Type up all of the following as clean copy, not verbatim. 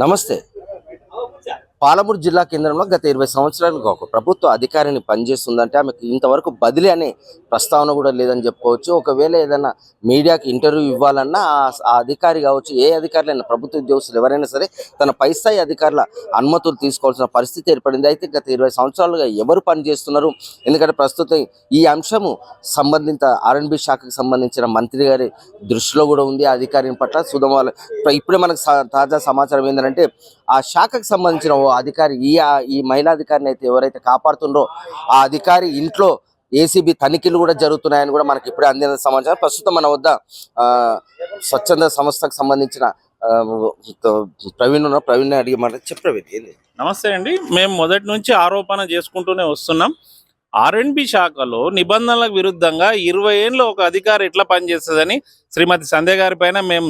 నమస్తే. పాలమూరు జిల్లా కేంద్రంలో గత 20 సంవత్సరాలుగా ఒక ప్రభుత్వ అధికారిని పనిచేస్తుందంటే ఆమెకు ఇంతవరకు బదిలీ అనే ప్రస్తావన కూడా లేదని చెప్పుకోవచ్చు. ఒకవేళ ఏదైనా మీడియాకి ఇంటర్వ్యూ ఇవ్వాలన్నా ఆ అధికారి కావచ్చు, ఏ అధికారులైనా ప్రభుత్వ ఉద్యోగస్తులు ఎవరైనా సరే తన పై స్థాయి అధికారుల అనుమతులు తీసుకోవాల్సిన పరిస్థితి ఏర్పడింది. అయితే గత 20 సంవత్సరాలుగా ఎవరు పనిచేస్తున్నారు? ఎందుకంటే ప్రస్తుతం ఈ అంశము సంబంధిత ఆర్ఎండ్బి శాఖకు సంబంధించిన మంత్రి గారి దృష్టిలో కూడా ఉంది. ఆ అధికారిని పట్ల సుధమాల ఇప్పుడే మనకు తాజా సమాచారం ఏంటంటే ఆ శాఖకు సంబంధించిన ఓ అధికారి ఈ మహిళా అధికారిని అయితే ఎవరైతే కాపాడుతుండ్రో ఆ అధికారి ఇంట్లో ఏసీబీ తనిఖీలు కూడా జరుగుతున్నాయని కూడా మనకి ఇప్పుడే అందిన సమాచారం. ప్రస్తుతం మన వద్ద స్వచ్ఛంద సంస్థకు సంబంధించిన ప్రవీణ్ అడిగే మాట చెప్పండి. నమస్తే అండి. మేము మొదటి నుంచి ఆరోపణ చేసుకుంటూనే వస్తున్నాం. ఆర్ఎండ్బి శాఖలో నిబంధనలకు విరుద్ధంగా 20 ఏళ్ళు ఒక అధికారి ఎట్లా పనిచేస్తుందని శ్రీమతి సంధ్య గారి పైన మేము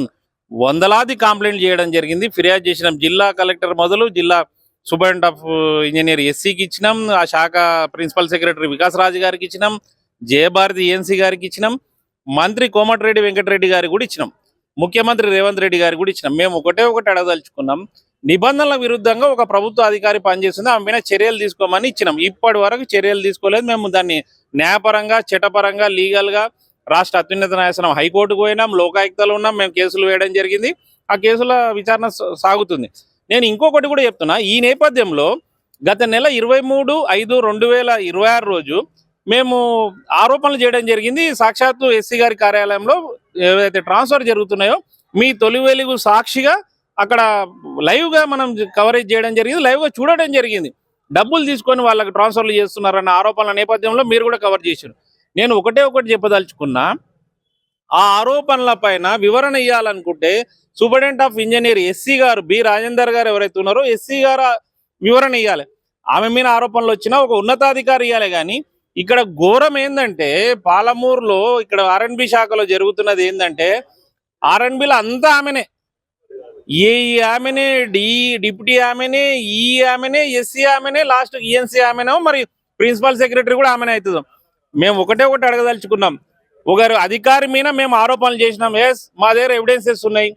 వందలాది కంప్లైంట్ చేయడం జరిగింది. ఫిర్యాదు చేసినాం. జిల్లా కలెక్టర్ మొదలు జిల్లా సూపరింటెండెంట్ ఆఫ్ ఇంజనీర్ ఎస్సీకి ఇచ్చినాం, ఆ శాఖ ప్రిన్సిపల్ సెక్రటరీ వికాస్ రాజు గారికి ఇచ్చినాం, జయభారతి ఏఎన్సీ గారికి ఇచ్చినాం, మంత్రి కోమటిరెడ్డి వెంకటరెడ్డి గారికి కూడా ఇచ్చినాం, ముఖ్యమంత్రి రేవంత్ రెడ్డి గారికి కూడా ఇచ్చినాం. మేము ఒకటే అడగదలుచుకున్నాం, నిబంధనల విరుద్ధంగా ఒక ప్రభుత్వ అధికారి పనిచేస్తుంది, ఆమె మీద చర్యలు తీసుకోమని ఇచ్చినాం. ఇప్పటి వరకు చర్యలు తీసుకోలేదు. మేము దాన్ని న్యాయపరంగా, చట్టపరంగా, లీగల్గా రాష్ట్ర అత్యున్నత న్యాయస్థానం హైకోర్టుకు పోయినాం, లోకాయుక్తలో ఉన్నాం, మేము కేసులు వేయడం జరిగింది. ఆ కేసుల విచారణ సాగుతుంది. నేను ఇంకొకటి కూడా చెప్తున్నా, ఈ నేపథ్యంలో గత నెల 23/5/2026 రోజు మేము ఆరోపణలు చేయడం జరిగింది. సాక్షాత్తు ఎస్సీ గారి కార్యాలయంలో ఏవైతే ట్రాన్స్ఫర్ జరుగుతున్నాయో మీ తొలి వెలుగు సాక్షిగా అక్కడ లైవ్గా మనం కవరేజ్ చేయడం జరిగింది, లైవ్గా చూడడం జరిగింది. డబ్బులు తీసుకొని వాళ్ళకి ట్రాన్స్ఫర్లు చేస్తున్నారన్న ఆరోపణల నేపథ్యంలో మీరు కూడా కవర్ చేశారు. నేను ఒకటి చెప్పదలుచుకున్నా, ఆ ఆరోపణల పైన వివరణ ఇవ్వాలనుకుంటే సూపరింటెండెంట్ ఆఫ్ ఇంజనీర్ ఎస్సీ గారు బి రాజేందర్ గారు ఎవరైతే ఉన్నారో ఎస్సీ గారు వివరణ ఇవ్వాలి. ఆమె మీద ఆరోపణలు వచ్చినా ఒక ఉన్నతాధికారి ఇవ్వాలి. కానీ ఇక్కడ ఘోరం ఏంటంటే పాలమూరులో ఇక్కడ ఆర్ఎండ్బి శాఖలో జరుగుతున్నది ఏంటంటే ఆర్ఎండ్బిలో అంతా ఆమెనే, ఆమెనే, డిప్యూటీ ఆమెనే, ఆమెనే, ఎస్సీ ఆమెనే, లాస్ట్ ఈఎన్సీ ఆమెనో, మరి ప్రిన్సిపల్ సెక్రటరీ కూడా ఆమెనే అవుతుందో. మేము ఒకటి అడగదలుచుకున్నాం, ఒకరు అధికారి మీద మేము ఆరోపణలు చేసినాం. మా దగ్గర ఎవిడెన్సెస్ ఉన్నాయి.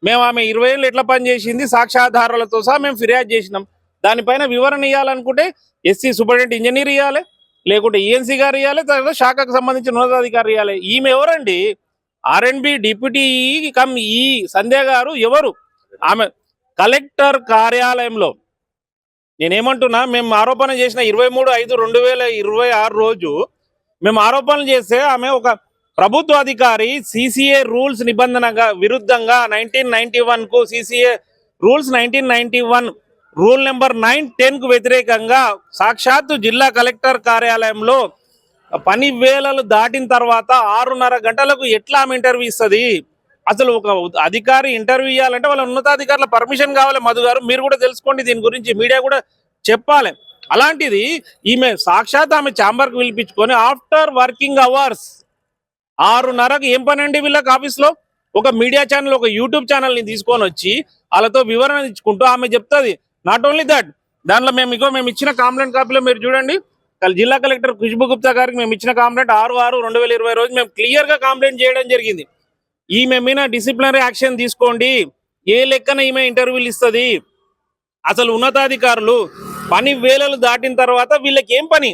మేము ఆమె 20 ఏళ్ళు ఎట్లా పనిచేసింది సాక్ష్యాధారాలతో సహా మేము ఫిర్యాదు చేసినాం. దానిపైన వివరణ ఇవ్వాలనుకుంటే ఎస్సీ సూపరింటెండెంట్ ఇంజనీర్ ఇవ్వాలి, లేకుంటే ఈఎన్సీ గారు ఇవ్వాలి, తర్వాత శాఖకు సంబంధించిన ఉన్నతాధికారి ఇవ్వాలి. ఈమె ఎవరండి? ఆర్ఎండ్బి డిప్యూటీ కమ్ సంధ్య గారు ఎవరు? ఆమె కలెక్టర్ కార్యాలయంలో నేనేమంటున్నా, మేము ఆరోపణ చేసిన 23/5/2026 రోజు మేము ఆరోపణలు చేస్తే ఆమె ఒక ప్రభుత్వ అధికారి సిసిఏ రూల్స్ నిబంధనగా విరుద్ధంగా 1991కు సిసిఏ రూల్స్ 1991 రూల్ నెంబర్ 910కు వ్యతిరేకంగా సాక్షాత్తు జిల్లా కలెక్టర్ కార్యాలయంలో పని వేళలు దాటిన తర్వాత 6:30 గంటలకు ఎట్లా ఆమె ఇంటర్వ్యూ ఇస్తుంది? అసలు ఒక అధికారి ఇంటర్వ్యూ ఇవ్వాలంటే వాళ్ళ ఉన్నతాధికారుల పర్మిషన్ కావాలి. మధు గారు మీరు కూడా తెలుసుకోండి, దీని గురించి మీడియా కూడా చెప్పాలి. అలాంటిది ఈమె సాక్షాత్ ఆమె ఛాంబర్కి పిలిపించుకొని ఆఫ్టర్ వర్కింగ్ అవర్స్ 6:30కు ఏం పని అండి వీళ్ళకి ఆఫీస్లో? ఒక మీడియా ఛానల్, ఒక యూట్యూబ్ ఛానల్ని తీసుకొని వచ్చి వాళ్ళతో వివరణ ఇచ్చుకుంటూ ఆమె చెప్తుంది. నాట్ ఓన్లీ దట్, దాంట్లో మేము ఇచ్చిన కంప్లైంట్ కాపీలో మీరు చూడండి, జిల్లా కలెక్టర్ ఖుష్బూ గుప్తా గారికి మేము ఇచ్చిన కంప్లైంట్ 6/6/2020 రోజు మేము క్లియర్గా కంప్లైంట్ చేయడం జరిగింది. ఈమె మీద డిసిప్లినరీ యాక్షన్ తీసుకోండి, ఏ లెక్కన ఈమె ఇంటర్వ్యూలు ఇస్తుంది? అసలు ఉన్నతాధికారులు పని వేళలు దాటిన తర్వాత వీళ్ళకి ఏం పని?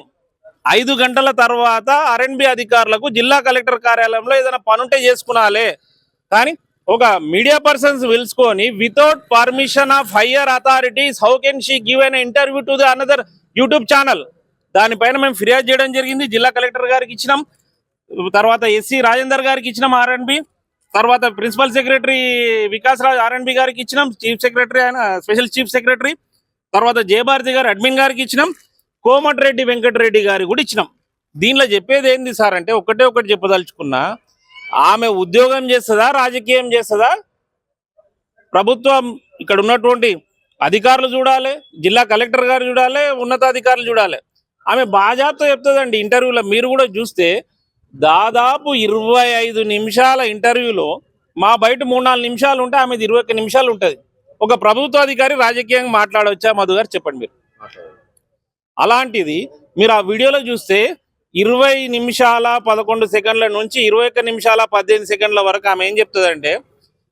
5 గంటల తర్వాత ఆర్ఎండ్బి అధికారులకు జిల్లా కలెక్టర్ కార్యాలయంలో ఏదైనా పని ఉంటే చేసుకునాలే. కానీ ఒక మీడియా పర్సన్స్ పిలుచుకొని without permission of higher authorities how can she give an interview to the another YouTube channel? దానిపైన మేము ఫిర్యాదు చేయడం జరిగింది. జిల్లా కలెక్టర్ గారికి ఇచ్చినాం, తర్వాత ఎస్సీ రాజేందర్ గారికి ఇచ్చినాం ఆర్ఎండ్బి, తర్వాత ప్రిన్సిపల్ సెక్రటరీ వికాస్ రాజ్ ఆర్ఎండ్బి గారికి ఇచ్చినాం, చీఫ్ సెక్రటరీ ఆయన స్పెషల్ చీఫ్ సెక్రటరీ, తర్వాత జయభారతి గారు అడ్మిన్ గారికి ఇచ్చినాం, కోమటిరెడ్డి వెంకటరెడ్డి గారికి కూడా ఇచ్చినాం. దీనిలో చెప్పేది ఏంది సార్ అంటే ఒకటి చెప్పదలుచుకున్నా, ఆమె ఉద్యోగం చేస్తుందా, రాజకీయం చేస్తుందా? ప్రభుత్వం ఇక్కడ ఉన్నటువంటి అధికారులు చూడాలి, జిల్లా కలెక్టర్ గారు చూడాలి, ఉన్నతాధికారులు చూడాలి. ఆమె బాజాతో చెప్తుందండి ఇంటర్వ్యూలో. మీరు కూడా చూస్తే దాదాపు 25 నిమిషాల ఇంటర్వ్యూలో మా బయట 3-4 నిమిషాలు ఉంటే ఆమెది 21 నిమిషాలు ఉంటుంది. ఒక ప్రభుత్వ అధికారి రాజకీయంగా మాట్లాడవచ్చా? మధు గారు చెప్పండి మీరు. అలాంటిది మీరు ఆ వీడియోలో చూస్తే 20 నిమిషాల 11 సెకండ్ల నుంచి 21 నిమిషాల 18 సెకండ్ల వరకు ఆమె ఏం చెప్తుందంటే,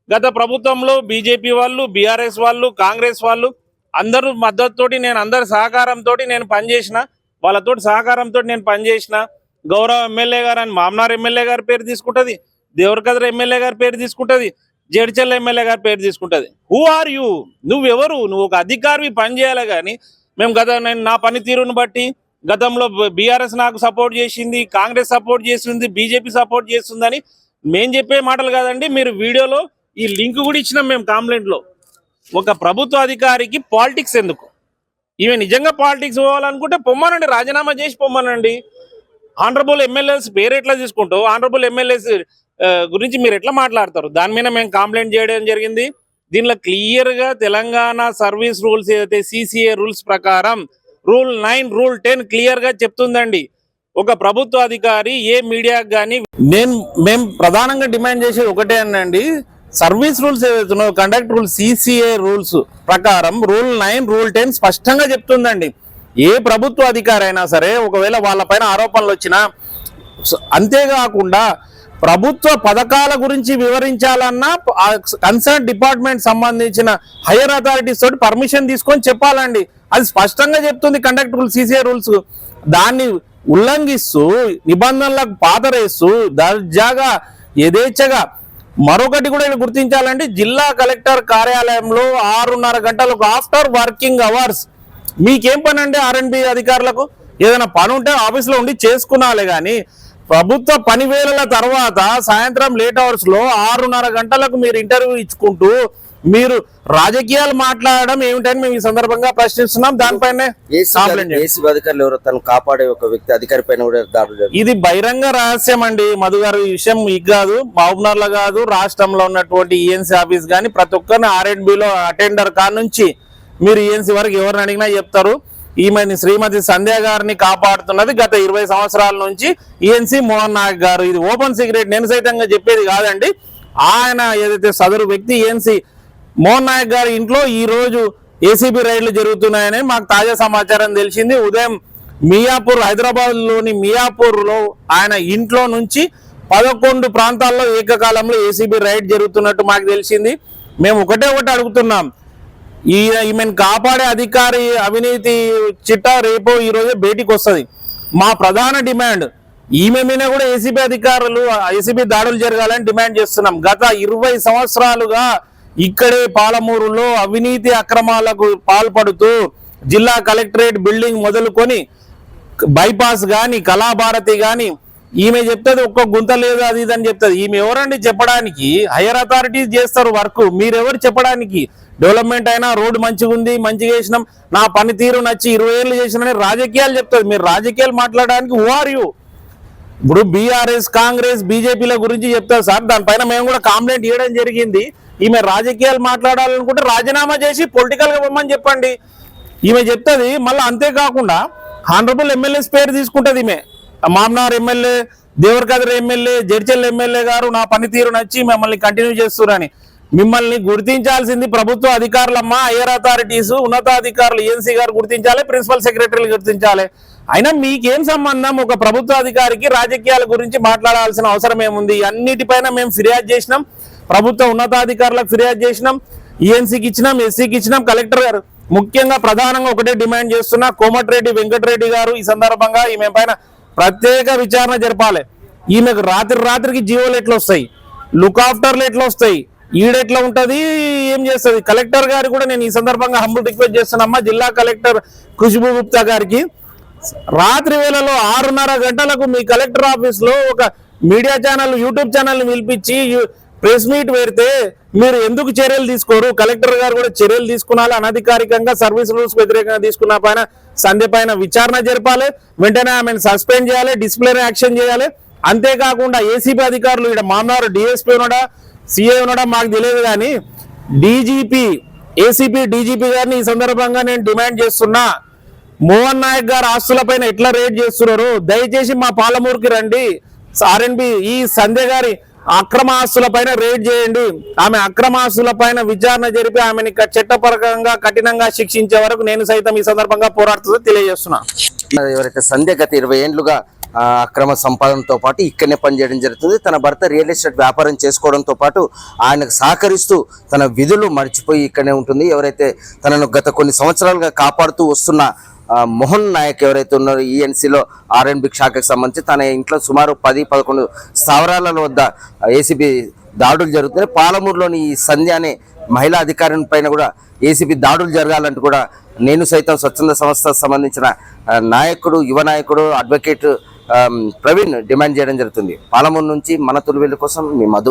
గత ప్రభుత్వంలో బీజేపీ వాళ్ళు, బీఆర్ఎస్ వాళ్ళు, కాంగ్రెస్ వాళ్ళు అందరూ మద్దతుతోటి నేను అందరి సహకారంతో నేను పనిచేసిన, వాళ్ళతోటి సహకారంతో నేను పనిచేసిన. గౌరవ ఎమ్మెల్యే గారు అని మామనార్ ఎమ్మెల్యే గారి పేరు తీసుకుంటుంది, దేవరకద్ర ఎమ్మెల్యే గారి పేరు తీసుకుంటుంది, జడ్చల్ ఎమ్మెల్యే గారి పేరు తీసుకుంటుంది. Who are you? నువ్వెవరు? నువ్వు ఒక అధికారివి పనిచేయాలి. కానీ మేము నేను నా పనితీరును బట్టి గతంలో బీఆర్ఎస్ నాకు సపోర్ట్ చేసింది, కాంగ్రెస్ సపోర్ట్ చేస్తుంది, బీజేపీ సపోర్ట్ చేస్తుందని మేము చెప్పే మాటలు కాదండి. మీరు వీడియోలో ఈ లింక్ కూడా ఇచ్చినాం మేము కంప్లైంట్లో. ఒక ప్రభుత్వ అధికారికి పాలిటిక్స్ ఎందుకు? ఈమె నిజంగా పాలిటిక్స్ పోవాలనుకుంటే పొమ్మనండి, రాజీనామా చేసి పొమ్మనండి. ఆనరబుల్ ఎమ్మెల్యేస్ పేరు ఎట్లా తీసుకుంటావు? ఆనరబుల్ ఎమ్మెల్యేస్ గురించి మీరు ఎట్లా మాట్లాడతారు? దాని మీద మేము కంప్లైంట్ చేయడం జరిగింది. దీనిలో క్లియర్గా తెలంగాణ సర్వీస్ రూల్స్ ఏదైతే CCA రూల్స్ ప్రకారం రూల్ 9, రూల్ 10 క్లియర్గా చెప్తుందండి. ఒక ప్రభుత్వ అధికారి ఏ మీడియాకి కానీ మేము ప్రధానంగా డిమాండ్ చేసేది ఒకటే అనండి, సర్వీస్ రూల్స్ ఏదైతున్నాయో కండక్ట్ రూల్స్ CCA రూల్స్ ప్రకారం రూల్ 9, రూల్ 10 స్పష్టంగా చెప్తుందండి. ఏ ప్రభుత్వ అధికారి అయినా సరే ఒకవేళ వాళ్ళపైన ఆరోపణలు వచ్చినా, అంతేకాకుండా ప్రభుత్వ పథకాల గురించి వివరించాలన్నా కన్సర్న్ డిపార్ట్మెంట్ సంబంధించిన హైయర్ అథారిటీస్ తోటి పర్మిషన్ తీసుకొని చెప్పాలండి. అది స్పష్టంగా చెప్తుంది కండక్ట్ రూల్ CCA రూల్స్. దాన్ని ఉల్లంఘిస్తూ నిబంధనలకు పాతరేస్తూ దర్జాగా యథేచ్ఛగా మరొకటి కూడా గుర్తించాలండి, జిల్లా కలెక్టర్ కార్యాలయంలో 6:30 గంటలకు ఆఫ్టర్ వర్కింగ్ అవర్స్ మీకేం పని అండి? R&B అధికారులకు ఏదైనా పని ఉంటే ఆఫీస్లో ఉండి చేసుకున్నాలే, కానీ ప్రభుత్వ పని వేళల తర్వాత సాయంత్రం లేట్ అవర్స్ లో 6:30 గంటలకు మీరు ఇంటర్వ్యూ ఇచ్చుకుంటూ మీరు రాజకీయాలు మాట్లాడడం ఏమిటని మేము ఈ సందర్భంగా ప్రశ్నిస్తున్నాం. దానిపైన అధికారులు ఎవరో తను కాపాడే ఒక వ్యక్తి అధికారి పైన కూడా దాడులు జరిగాయి. ఇది బహిరంగ రహస్యం అండి మధు గారు. ఈ విషయం మీకు కాదు, మహబూబ్నగర్ లో కాదు, రాష్ట్రంలో ఉన్నటువంటి ENC ఆఫీస్ కానీ ప్రతి ఒక్కరిని R&Bలో అటెండర్ కా నుంచి మీరు ENC వరకు ఎవరిని అడిగినా చెప్తారు. ఈమెని శ్రీమతి సంధ్య గారిని కాపాడుతున్నది గత 20 సంవత్సరాల నుంచి ENC మోహన్ నాయక్ గారు. ఇది ఓపెన్ సీక్రెట్, నేను సైతంగా చెప్పేది కాదండి. ఆయన ఏదైతే సదరు వ్యక్తి ENC మోహన్ నాయక్ గారి ఇంట్లో ఈ రోజు ACB రైడ్లు జరుగుతున్నాయని మాకు తాజా సమాచారం తెలిసింది. ఉదయం మియాపూర్, హైదరాబాద్ లోని మియాపూర్ లో ఆయన ఇంట్లో నుంచి 11 ప్రాంతాల్లో ఏకకాలంలో ACB రైడ్ జరుగుతున్నట్టు మాకు తెలిసింది. మేము ఒకటే అడుగుతున్నాం, ఈమెను కాపాడే అధికారి అవినీతి చిట్టా రేపు ఈ రోజే బయటికి వస్తుంది. మా ప్రధాన డిమాండ్ ఈమె మీద కూడా ACB అధికారులు ACB దాడులు జరగాలని డిమాండ్ చేస్తున్నాం. గత 20 సంవత్సరాలుగా ఇక్కడే పాలమూరులో అవినీతి అక్రమాలకు పాల్పడుతూ జిల్లా కలెక్టరేట్ బిల్డింగ్ మొదలుకొని బైపాస్ గాని, కళాభారతి గాని ఈమె చెప్తుంది ఒక్క గుంత లేదు అది ఇది అని చెప్తుంది. ఈమె ఎవరండి చెప్పడానికి? హైయర్ అథారిటీస్ చేస్తారు వర్క్, మీరెవరు చెప్పడానికి? డెవలప్మెంట్ అయినా రోడ్డు మంచిగా ఉంది, మంచిగా చేసినాం, నా పనితీరు నచ్చి 20 ఏళ్ళు చేసినా రాజకీయాలు చెప్తుంది. మీరు రాజకీయాలు మాట్లాడడానికి హూ ఆర్ యూ? ఇప్పుడు బీఆర్ఎస్, కాంగ్రెస్, బీజేపీల గురించి చెప్తారు సార్. దానిపైన మేము కూడా కంప్లైంట్ ఇవ్వడం జరిగింది. ఈమె రాజకీయాలు మాట్లాడాలనుకుంటే రాజీనామా చేసి పొలిటికల్ గా పొమ్మని చెప్పండి. ఈమె చెప్తుంది. మళ్ళీ అంతేకాకుండా హానరబుల్ ఎమ్మెల్యేస్ పేరు తీసుకుంటుంది ఈమె. మామనార్ ఎమ్మెల్యే, దేవరకద్ర ఎమ్మెల్యే, జడ్చల్ ఎమ్మెల్యే గారు నా పనితీరు నచ్చి మిమ్మల్ని కంటిన్యూ చేస్తున్నారని. మిమ్మల్ని గుర్తించాల్సింది ప్రభుత్వ అధికారులమ్మా, హైయర్ అథారిటీస్, ఉన్నతాధికారులు ENC గారు గుర్తించాలి, ప్రిన్సిపల్ సెక్రటరీలు గుర్తించాలి. అయినా మీకేం సంబంధం? ఒక ప్రభుత్వ అధికారికి రాజకీయాల గురించి మాట్లాడాల్సిన అవసరం ఏముంది? అన్నిటిపైన మేము ఫిర్యాదు చేసినాం, ప్రభుత్వ ఉన్నతాధికారులకు ఫిర్యాదు చేసినాం, ENCకి ఇచ్చినాం, SCకి ఇచ్చినాం. కలెక్టర్ గారు ముఖ్యంగా ప్రధానంగా ఒకటే డిమాండ్ చేస్తున్నా, కోమటిరెడ్డి వెంకటరెడ్డి గారు ఈ సందర్భంగా ఈమె పైన ప్రత్యేక విచారణ జరపాలి. ఈమెకు రాత్రికి జీవోలు ఎట్లా వస్తాయి, లుక్ ఆఫ్టర్లు ఎట్లా వస్తాయి, ఈడెట్లా ఉంటది, ఏం చేస్తుంది? కలెక్టర్ గారు కూడా నేను ఈ సందర్భంగా హంబుల్ రిక్వెస్ట్ చేస్తున్నామ్మా, జిల్లా కలెక్టర్ ఖుష్బూ గుప్తా గారికి రాత్రి వేళలో 6:30 గంటలకు మీ కలెక్టర్ ఆఫీస్ లో ఒక మీడియా ఛానల్, యూట్యూబ్ ఛానల్ పిలిపించి ప్రెస్ మీట్ పెడితే మీరు ఎందుకు చర్యలు తీసుకోరు? కలెక్టర్ గారు కూడా చర్యలు తీసుకున్నాలి. అనధికారికంగా సర్వీస్ రూల్స్ వ్యతిరేకంగా తీసుకున్న పైన సంధ్య పైన విచారణ జరపాలి, వెంటనే ఆమెను సస్పెండ్ చేయాలి, డిసిప్లినరీ యాక్షన్ చేయాలి. అంతేకాకుండా ACB అధికారులు ఇక్కడ మామనారు DSP ఉన్నాడా, CA ఉన్నాడా మాకు తెలియదు, కానీ DGP, ACP DGP గారిని ఈ సందర్భంగా నేను డిమాండ్ చేస్తున్నా, మోహన్ నాయక్ గారు ఆస్తులపైన ఎట్లా రేడ్ చేస్తున్నారు, దయచేసి మా పాలమూరుకి రండి. R&B ఈ సంధ్య గారి అక్రమ ఆస్తులపైన రేడ్ చేయండి. ఆమె అక్రమ ఆస్తులపైన విచారణ జరిపి ఆమెని చట్టపరంగా కఠినంగా శిక్షించే వరకు నేను సైతం ఈ సందర్భంగా పోరాడుతుందో తెలియజేస్తున్నా. ఎవరైతే సంధ్య గత 20 ఏళ్లుగా అక్రమ సంపాదనతో పాటు ఇక్కడనే పనిచేయడం జరుగుతుంది. తన భర్త రియల్ ఎస్టేట్ వ్యాపారం చేసుకోవడంతో పాటు ఆయనకు సహకరిస్తూ తన విధులు మర్చిపోయి ఇక్కడనే ఉంటుంది. ఎవరైతే తనను గత కొన్ని సంవత్సరాలుగా కాపాడుతూ వస్తున్న మోహన్ నాయక్ ఎవరైతే ఉన్నారో ఈఎన్సీలో ఆర్ఎండ్బి శాఖకు సంబంధించి తన ఇంట్లో సుమారు 10-11 స్థావరాల వద్ద ఏసీబీ దాడులు జరుగుతున్నాయి. పాలమూరులోని ఈ సంధ్య అనే మహిళా అధికారిని పైన కూడా ఏసీబీ దాడులు జరగాలంటూ కూడా నేను సైతం స్వచ్ఛంద సంస్థకు సంబంధించిన నాయకుడు, యువ నాయకుడు అడ్వకేట్ ప్రవీణ్ డిమాండ్ చేయడం జరుగుతుంది. పాలమూరు నుంచి మన తొలివెల్లి కోసం మీ మధు.